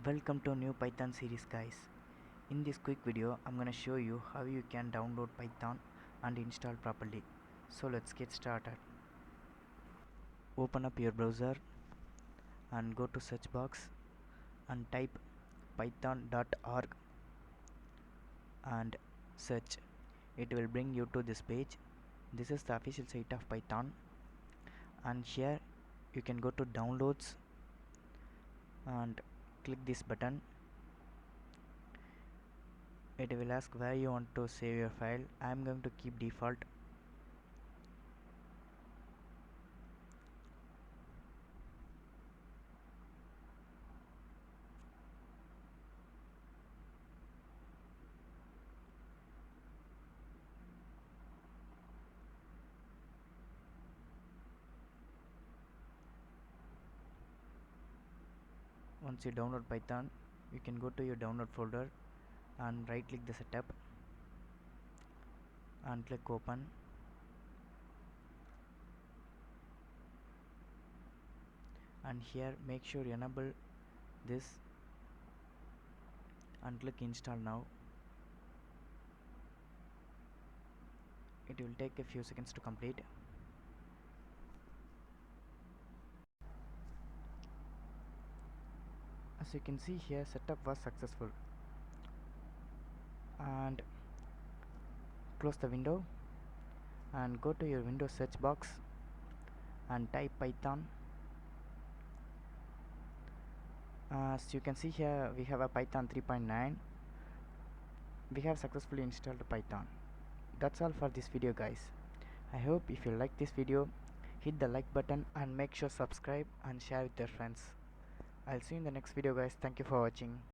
Welcome to new Python series, guys. In this quick video I'm gonna show you how you can download Python and install properly. So let's get started. Open up your browser and go to search box and type python.org and search. It will bring you to this page. This is the official site of Python, and here you can go to downloads and click this button. It will ask where you want to save your file. I am going to keep default. Once you download Python, you can go to your download folder and right click the setup and click open. And here make sure you enable this and click install now. It will take a few seconds to complete. As you can see here, setup was successful. And close the window and go to your Windows search box and type Python. As you can see here, we have a Python 3.9. We have successfully installed Python. That's all for this video, guys. I hope if you like this video, hit the like button and make sure subscribe and share with your friends. I'll see you in the next video, guys. Thank you for watching.